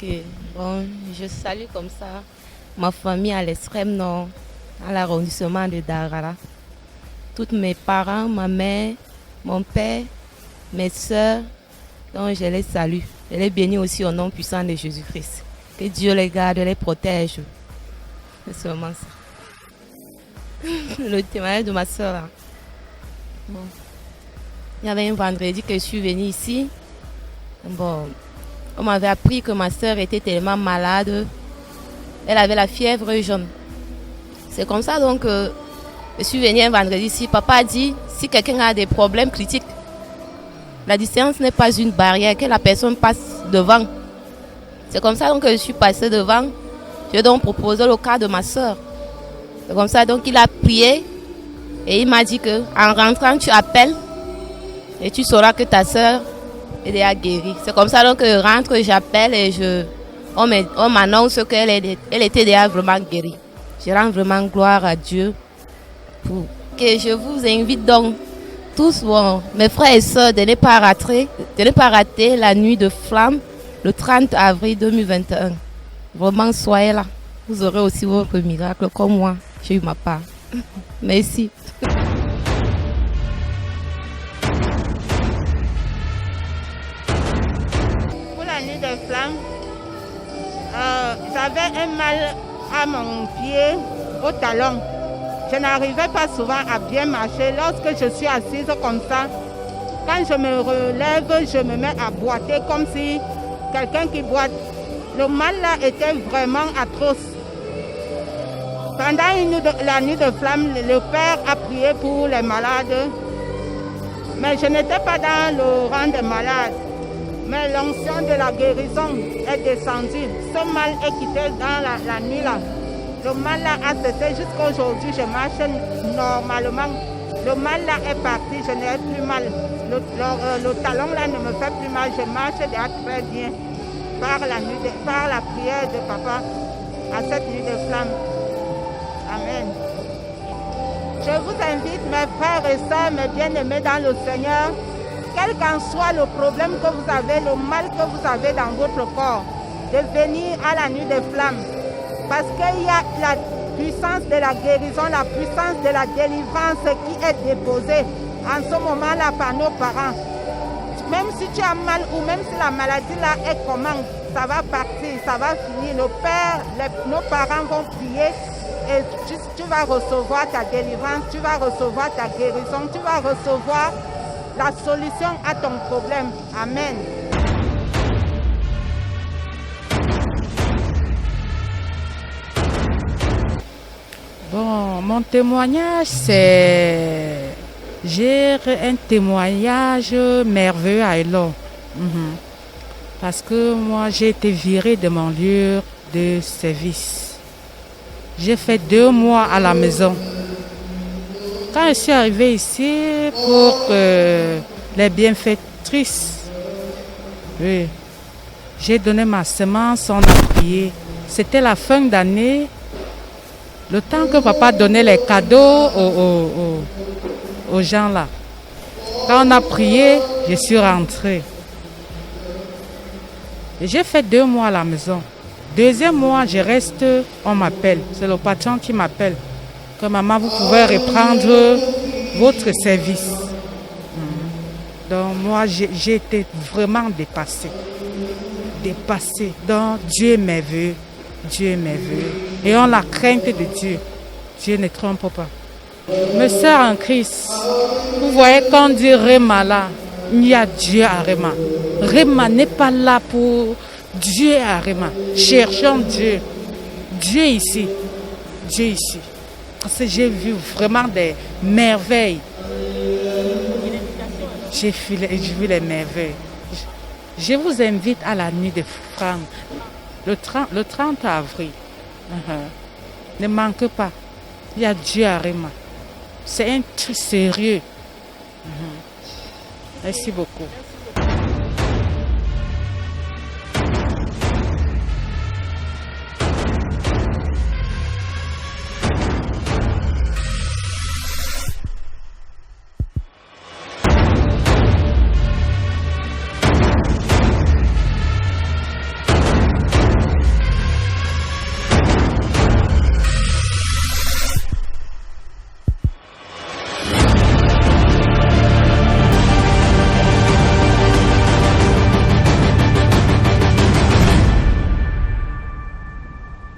Ok, bon, je salue comme ça ma famille à l'extrême nord, à l'arrondissement de Darara. Tous mes parents, ma mère, mon père, mes soeurs, donc je les salue. Je les bénis aussi au nom puissant de Jésus-Christ. Que Dieu les garde, les protège. C'est seulement ça. Le témoignage de ma soeur là. Bon. Il y avait un vendredi que je suis venue ici. Bon, on m'avait appris que ma soeur était tellement malade. Elle avait la fièvre jaune. C'est comme ça donc que je suis venue un vendredi ici. Papa a dit, si quelqu'un a des problèmes critiques, la distance n'est pas une barrière, que la personne passe devant. C'est comme ça donc que je suis passée devant. Je donc proposé le cas de ma soeur. C'est comme ça donc il a prié et il m'a dit que en rentrant tu appelles et tu sauras que ta soeur est déjà guérie. C'est comme ça donc que je rentre, j'appelle et on m'annonce qu'elle était déjà vraiment guérie. Je rends vraiment gloire à Dieu. Que je vous invite donc tous, mes frères et sœurs, de ne pas rater la nuit de flamme le 30 avril 2021. Vraiment, soyez là. Vous aurez aussi votre miracle comme moi. J'ai eu ma part. Merci. Pour la nuit des flammes, j'avais un mal à mon pied, au talon. Je n'arrivais pas souvent à bien marcher. Lorsque je suis assise comme ça, quand je me relève, je me mets à boiter comme si quelqu'un qui boite. Le mal là était vraiment atroce. Pendant la nuit de flamme, le père a prié pour les malades. Mais je n'étais pas dans le rang des malades. Mais l'onction de la guérison est descendue. Ce mal est quitté dans la nuit là. Le mal là a cessé jusqu'à aujourd'hui. Je marche normalement. Le mal là est parti. Je n'ai plus mal. Le talon là ne me fait plus mal. Je marche déjà très bien par la prière de papa à cette nuit de flamme. Amen. Je vous invite, mes frères et sœurs, mes bien-aimés dans le Seigneur, quel qu'en soit le problème que vous avez, le mal que vous avez dans votre corps, de venir à la nuit des flammes. Parce qu'il y a la puissance de la guérison, la puissance de la délivrance qui est déposée en ce moment-là par nos parents. Même si tu as mal ou même si la maladie là est comment, ça va partir, ça va finir. Nos parents vont prier et tu vas recevoir ta délivrance, tu vas recevoir ta guérison, tu vas recevoir la solution à ton problème. Amen. Bon, mon témoignage, c'est... J'ai un témoignage merveilleux à Elon. Parce que moi, j'ai été virée de mon lieu de service. J'ai fait 2 mois à la maison. Quand je suis arrivée ici pour les bienfaitrices, oui, j'ai donné ma semence, on a prié. C'était la fin d'année, le temps que papa donnait les cadeaux aux gens là. Quand on a prié, je suis rentrée. Et j'ai fait 2 mois à la maison. 2e mois, je reste, on m'appelle. C'est le patron qui m'appelle. Que maman, vous pouvez reprendre votre service. Donc moi, j'ai été vraiment dépassée. Donc Dieu est merveilleux. Dieu est merveilleux. Et on la crainte de Dieu. Dieu ne trompe pas. Mes sœurs en Christ, vous voyez quand on dit Réma là, il y a Dieu à Réma. Réma n'est pas là pour Dieu à Réma. Cherchons Dieu. Dieu ici. Dieu ici. Parce que j'ai vu vraiment des merveilles. J'ai vu les merveilles. Je vous invite à la nuit de flamme, le 30 avril. Ne manquez pas. Il y a Dieu à Réma. C'est un truc sérieux. Merci beaucoup.